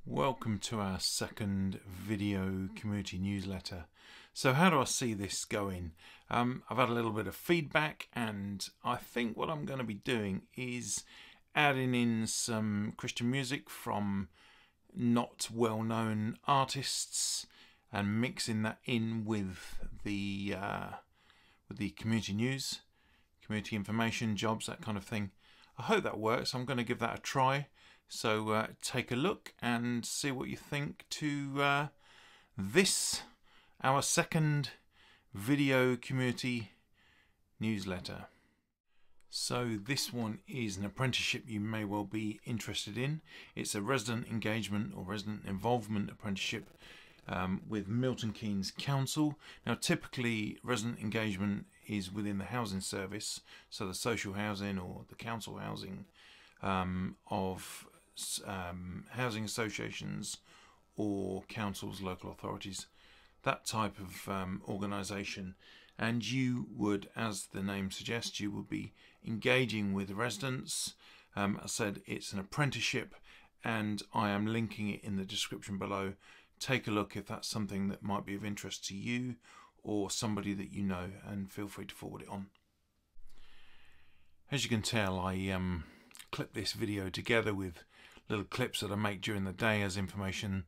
Welcome to our second video community newsletter. So how do I see this going? I've had a little bit of feedback, and I think what I'm going to be doing is adding in some Christian music from not well-known artists and mixing that in with the community news, community information, jobs, that kind of thing. I hope that works. I'm going to give that a try. So take a look and see what you think to this, our second video community newsletter. So this one is an apprenticeship you may well be interested in. It's a resident engagement or resident involvement apprenticeship with Milton Keynes Council. Now typically resident engagement is within the housing service, so the social housing or the council housing of housing associations or councils, local authorities, that type of organisation. And you would, as the name suggests, you would be engaging with residents. I said it's an apprenticeship, and I am linking it in the description below. Take a look if that's something that might be of interest to you or somebody that you know, and feel free to forward it on. As you can tell, I clip this video together with little clips that I make during the day as information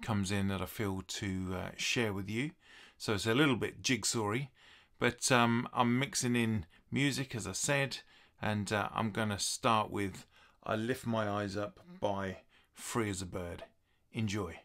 comes in that I feel to share with you. So it's a little bit jigsawy, but I'm mixing in music, as I said, and I'm going to start with I Lift My Eyes Up by Free as a Bird. Enjoy.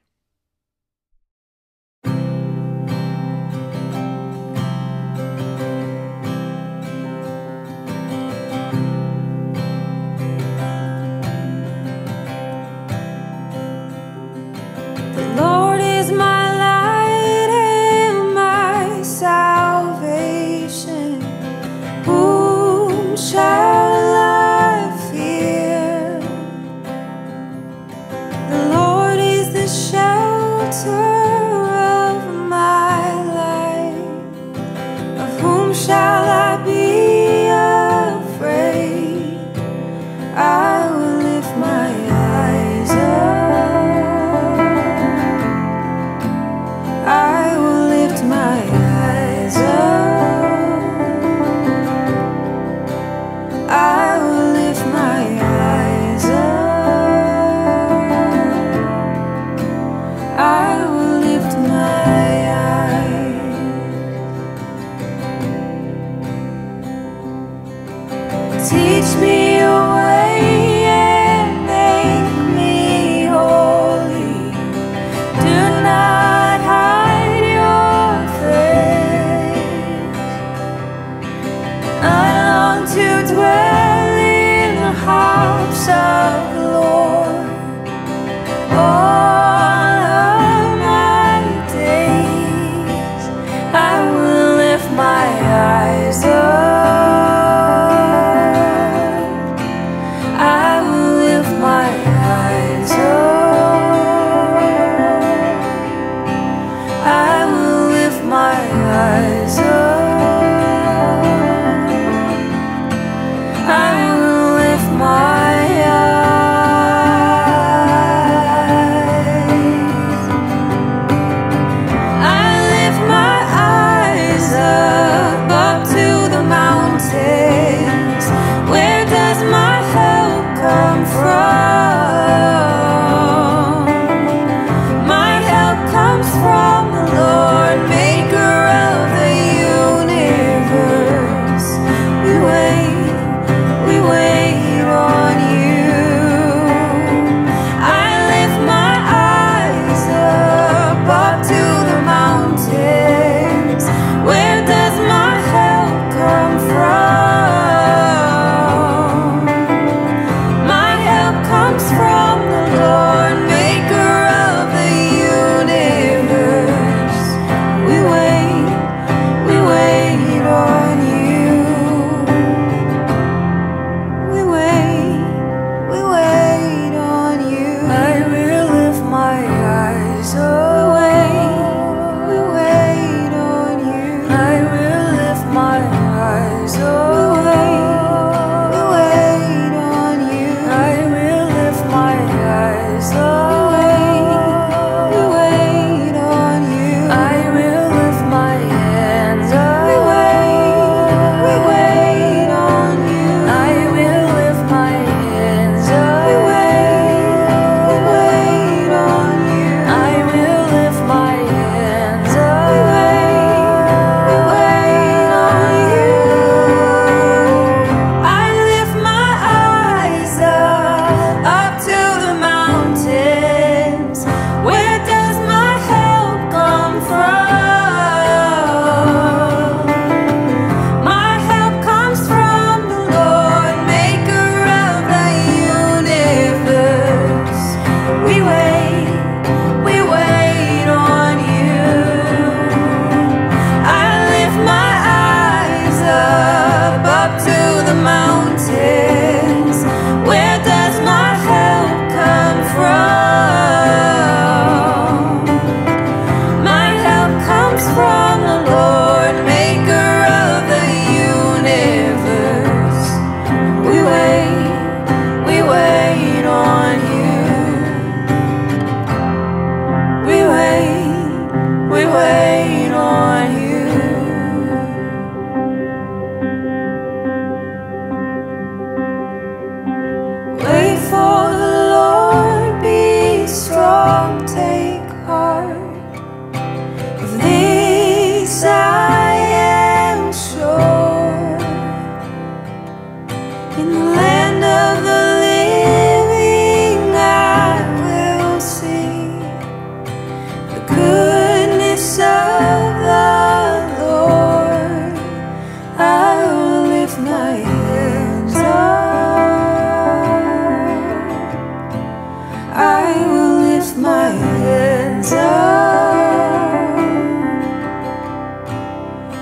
will lift my hands up.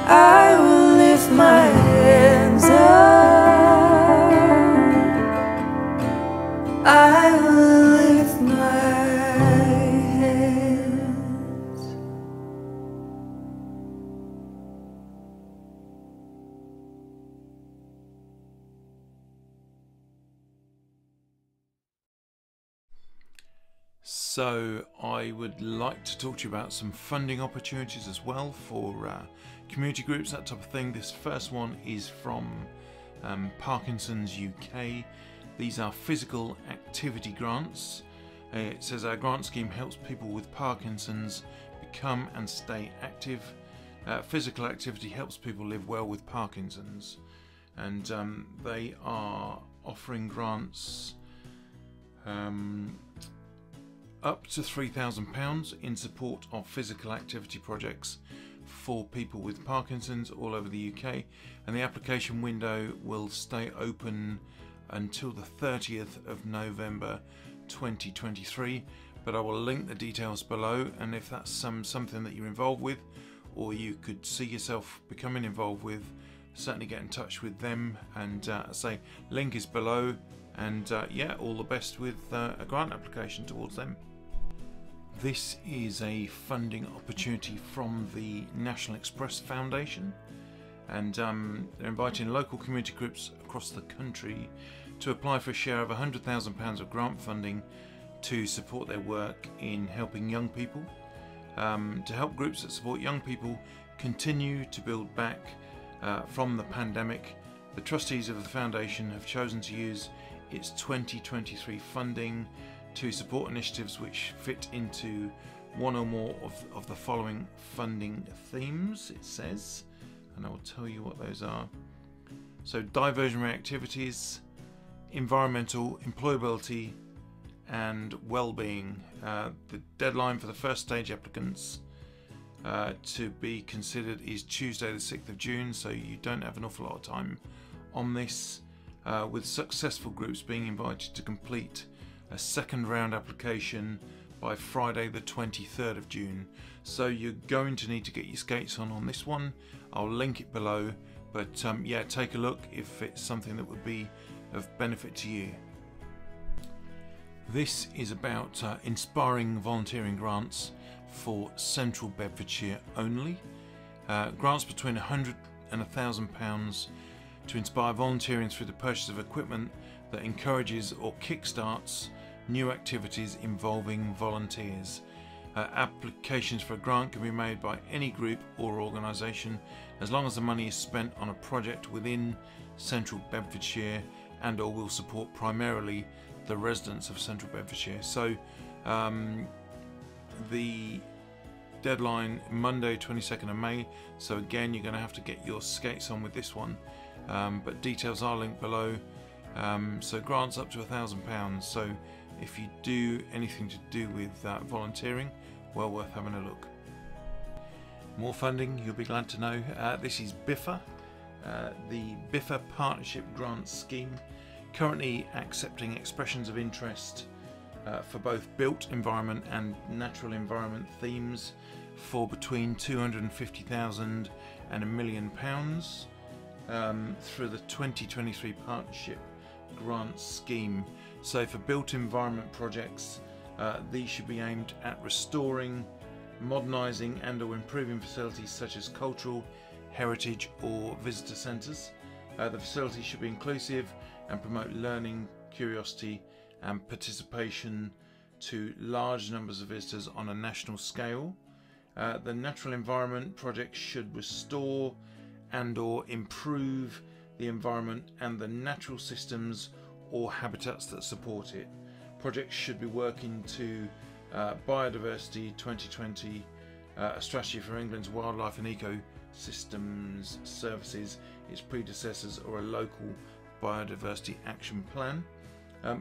I will lift my hands up. I will lift my hands. So I would like to talk to you about some funding opportunities as well for community groups, that type of thing. This first one is from Parkinsons UK. These are physical activity grants. It says our grant scheme helps people with Parkinson's become and stay active. Physical activity helps people live well with Parkinson's, and they are offering grants up to £3,000 in support of physical activity projects for people with Parkinson's all over the UK, and the application window will stay open until the 30th of November 2023, but I will link the details below, and if that's something that you're involved with or you could see yourself becoming involved with, certainly get in touch with them, and say link is below, and yeah, all the best with a grant application towards them. This is a funding opportunity from the National Express Foundation, and they're inviting local community groups across the country to apply for a share of £100,000 of grant funding to support their work in helping young people. To help groups that support young people continue to build back from the pandemic, the trustees of the foundation have chosen to use its 2023 funding to support initiatives which fit into one or more of the following funding themes, it says, and I will tell you what those are. So diversionary activities, environmental, employability and well-being. The deadline for the first stage applicants to be considered is Tuesday the 6th of June, so you don't have an awful lot of time on this, with successful groups being invited to complete a second round application by Friday the 23rd of June. So you're going to need to get your skates on this one. I'll link it below, but yeah, take a look if it's something that would be of benefit to you. This is about inspiring volunteering grants for Central Bedfordshire only. Grants between £100 and £1,000 to inspire volunteering through the purchase of equipment that encourages or kickstarts new activities involving volunteers. Applications for a grant can be made by any group or organisation as long as the money is spent on a project within Central Bedfordshire and or will support primarily the residents of Central Bedfordshire. So the deadline Monday 22nd of May, so again you're going to have to get your skates on with this one, but details are linked below. So grants up to £1,000, so if you do anything to do with volunteering, well worth having a look. More funding, you'll be glad to know. This is Biffa, the Biffa Partnership Grant Scheme, currently accepting expressions of interest for both built environment and natural environment themes for between £250,000 and £1 million through the 2023 Partnership Grant Scheme. So for built environment projects, these should be aimed at restoring, modernising and or improving facilities such as cultural, heritage or visitor centres. The facilities should be inclusive and promote learning, curiosity and participation to large numbers of visitors on a national scale. The natural environment projects should restore and or improve the environment and the natural systems or habitats that support it. Projects should be working to Biodiversity 2020, a strategy for England's wildlife and ecosystems services, its predecessors or a local biodiversity action plan.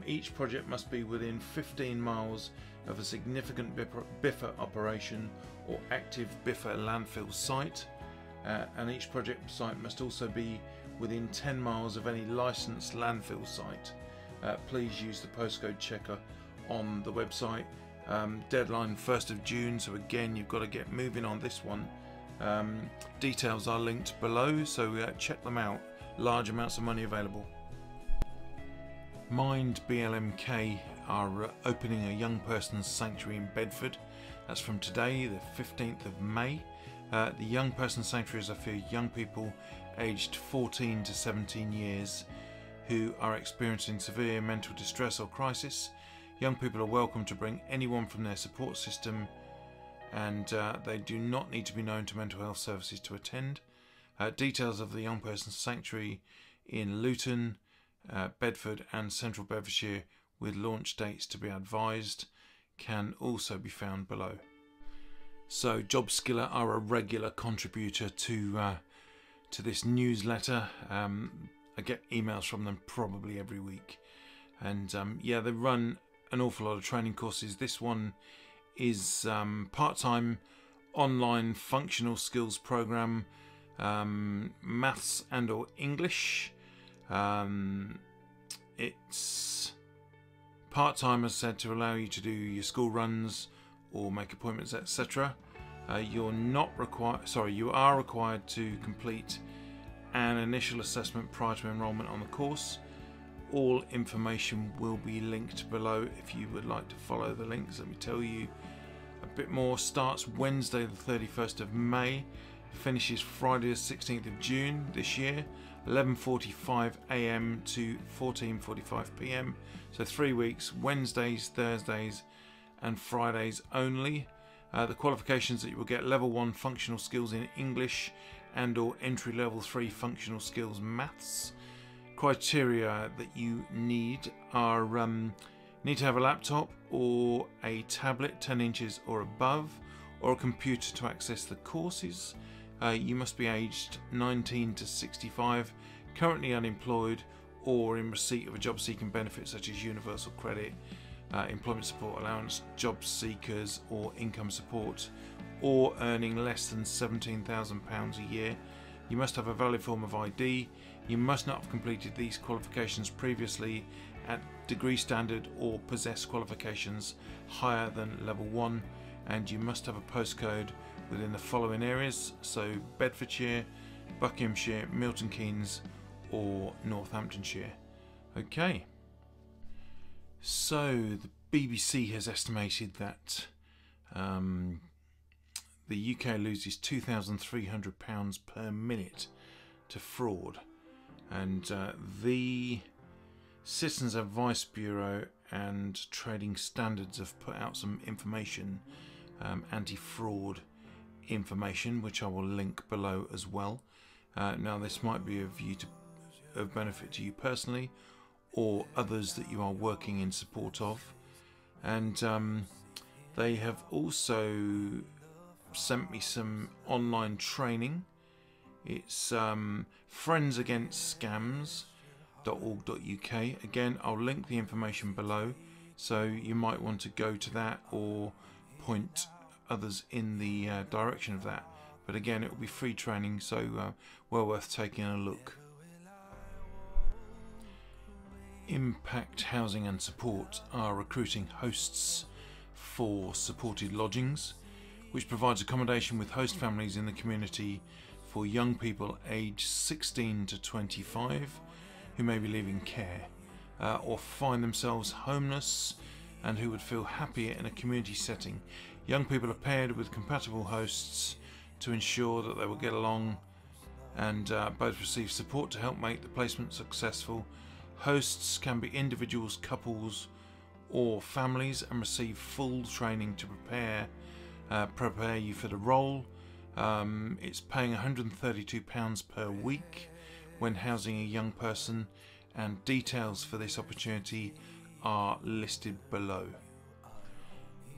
Each project must be within 15 miles of a significant Biffa operation or active Biffa landfill site, and each project site must also be within 10 miles of any licensed landfill site. Please use the postcode checker on the website. Deadline 1st of June, so again you've got to get moving on this one. Details are linked below, so check them out. Large amounts of money available. Mind BLMK are opening a young person's sanctuary in Bedford. That's from today, the 15th of May. The young person's sanctuaries are for young people aged 14 to 17 years who are experiencing severe mental distress or crisis. Young people are welcome to bring anyone from their support system, and they do not need to be known to mental health services to attend. Details of the young person's sanctuary in Luton, Bedford and Central Bedfordshire, with launch dates to be advised, can also be found below. So Jobskilla are a regular contributor to this newsletter. I get emails from them probably every week, and yeah, they run an awful lot of training courses. This one is part-time online functional skills program, maths and or English. It's part-time, as said, to allow you to do your school runs or make appointments, etc. You are required to complete an initial assessment prior to enrolment on the course. All information will be linked below if you would like to follow the links. Let me tell you a bit more. Starts Wednesday the 31st of May, finishes Friday the 16th of June this year, 11:45 AM to 14:45 PM. So 3 weeks, Wednesdays, Thursdays and Fridays only. The qualifications that you will get: level 1 functional skills in English and or entry level 3 functional skills maths. Criteria that you need are need to have a laptop or a tablet 10 inches or above, or a computer to access the courses. You must be aged 19 to 65, currently unemployed, or in receipt of a job seeking benefit such as universal credit, employment support allowance, job seekers or income support, or earning less than £17,000 a year. You must have a valid form of ID. You must not have completed these qualifications previously at degree standard or possess qualifications higher than level 1, and you must have a postcode within the following areas: so Bedfordshire, Buckinghamshire, Milton Keynes or Northamptonshire. Okay, so the BBC has estimated that the UK loses £2,300 per minute to fraud, and the Citizens Advice Bureau and Trading Standards have put out some information, anti-fraud information, which I will link below as well. Now this might be of benefit to you personally or others that you are working in support of, and they have also sent me some online training. It's friendsagainstscams.org.uk. Again, I'll link the information below, so you might want to go to that or point others in the direction of that. But again, it will be free training, so well worth taking a look. Impakt Housing and Support are recruiting hosts for supported lodgings, which provides accommodation with host families in the community for young people aged 16 to 25 who may be leaving care or find themselves homeless and who would feel happier in a community setting. Young people are paired with compatible hosts to ensure that they will get along and both receive support to help make the placement successful. Hosts can be individuals, couples or families, and receive full training to prepare you for the role. It's paying £132 per week when housing a young person, and details for this opportunity are listed below.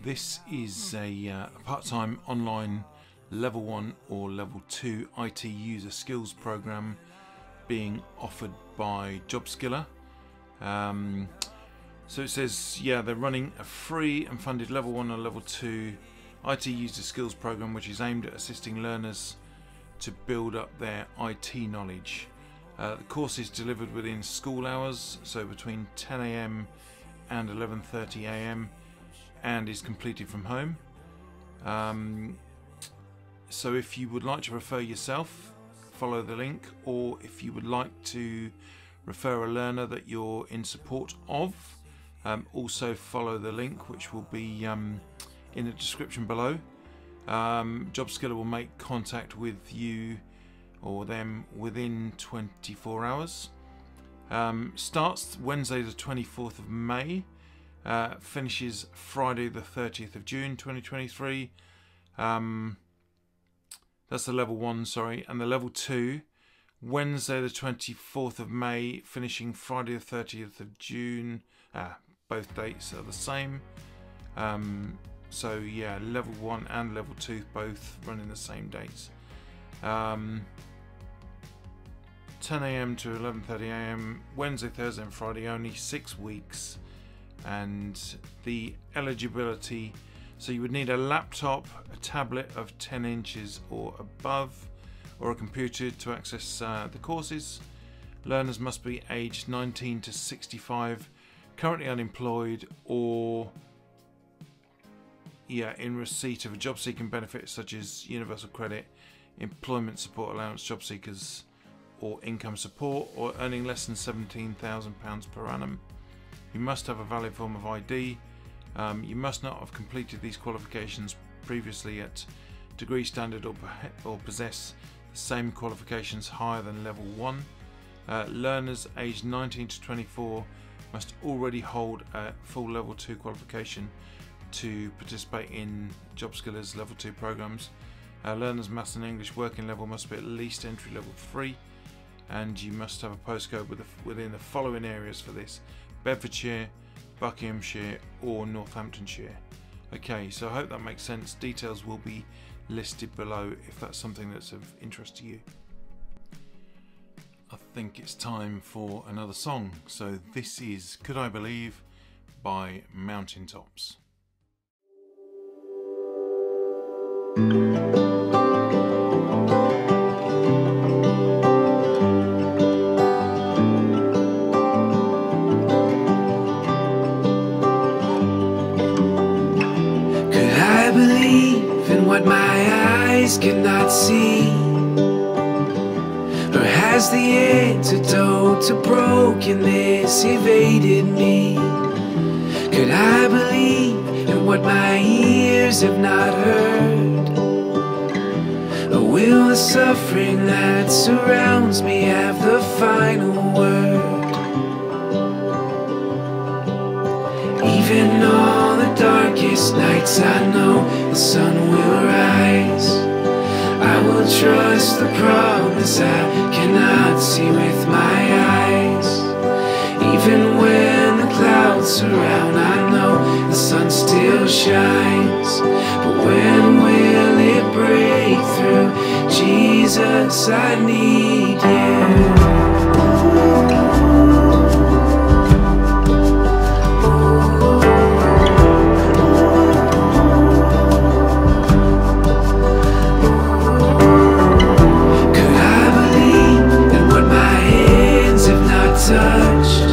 This is a part-time online level 1 or level 2 IT user skills program being offered by Jobskilla. So it says, yeah, they're running a free and funded level 1 or level 2 IT user skills program which is aimed at assisting learners to build up their IT knowledge. The course is delivered within school hours, so between 10 AM and 11:30 a.m. and is completed from home. So if you would like to refer yourself, follow the link, or if you would like to refer a learner that you're in support of, also follow the link, which will be in the description below. Jobskilla will make contact with you or them within 24 hours. Starts Wednesday the 24th of May, finishes Friday the 30th of June 2023. That's the level 1, sorry, and the level 2, Wednesday the 24th of May, finishing Friday the 30th of June. Both dates are the same. So yeah, level 1 and level 2 both running the same dates. 10 a.m. to 11:30 a.m. Wednesday, Thursday and Friday only, 6 weeks. And the eligibility, so you would need a laptop, a tablet of 10 inches or above, or a computer to access the courses. Learners must be aged 19 to 65, currently unemployed, or in receipt of a job seeking benefit such as universal credit, employment support allowance, job seekers or income support, or earning less than £17,000 per annum. You must have a valid form of ID. You must not have completed these qualifications previously at degree standard, or possess the same qualifications higher than level 1. Learners aged 19 to 24 must already hold a full level 2 qualification to participate in Jobskilla's level 2 programs. Learners' maths and English working level must be at least entry level 3, and you must have a postcode within the following areas for this: Bedfordshire, Buckinghamshire or Northamptonshire. Okay, so I hope that makes sense. Details will be listed below if that's something that's of interest to you. I think it's time for another song. So this is Could I Believe by Mountaintops. What my eyes cannot see, or has the antidote to brokenness evaded me? Could I believe in what my ears have not heard, or will the suffering that surrounds me have the final word? Even on the darkest nights I know the sun will rise. I will trust the promise I cannot see with my eyes. Even when the clouds surround, I know the sun still shines. But when will it break through? Jesus, I need you. Touched,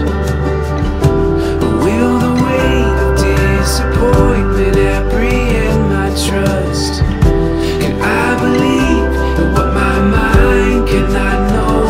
or will the weight of disappointment apprehend my trust? Can I believe in what my mind cannot know?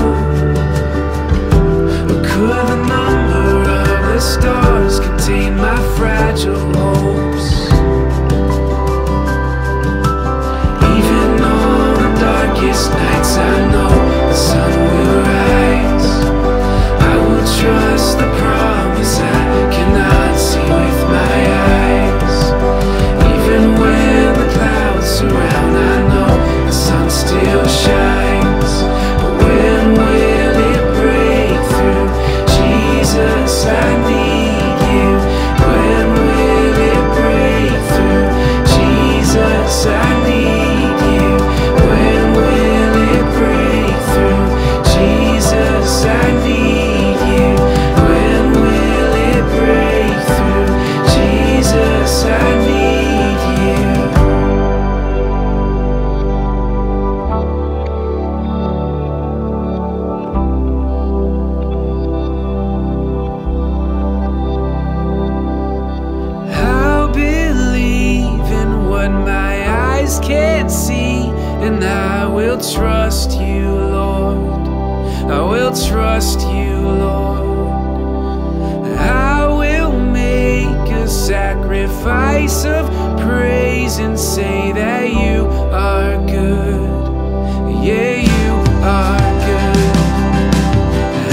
eyes can't see, and I will trust you, Lord. I will trust you, Lord. I will make a sacrifice of praise and say that you are good. Yeah, you are good.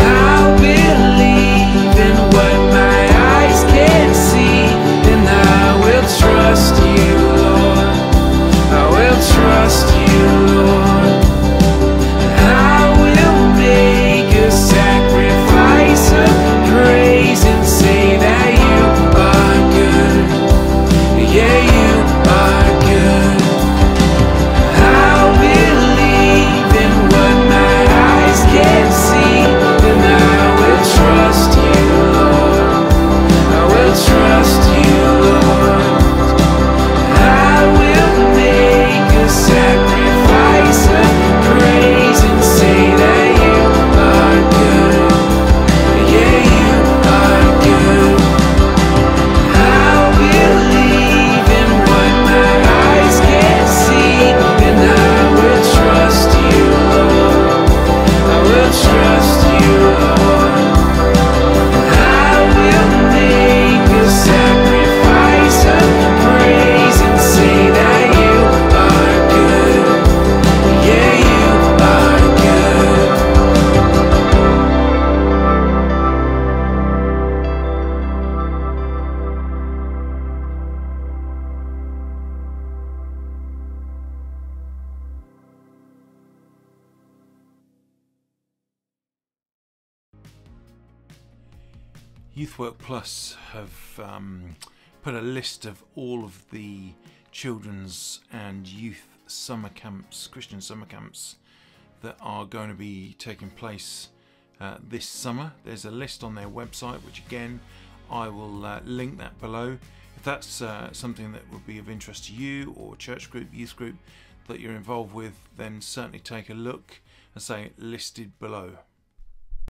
I'll believe in what my eyes can't see, and I will trust you, Lord. I will trust you, Lord. I will make a sacrifice of praise and say that you are good. Yeah, you are good. I'll believe in what my eyes can't see, and I will trust you, Lord. I will trust you, Lord. I will make a sacrifice of praise and say that you are good. Yeah, you are good. I'll believe in what my eyes can't see, and I will trust you, Lord. I will trust you, Lord. I will make a sacrifice of praise and say that you are good. Yeah, you are good. Youthwork Plus have put a list of all of the children's and youth summer camps, Christian summer camps, that are going to be taking place this summer. There's a list on their website, which again I will link that below. If that's something that would be of interest to you, or church group, youth group that you're involved with, then certainly take a look and say listed below.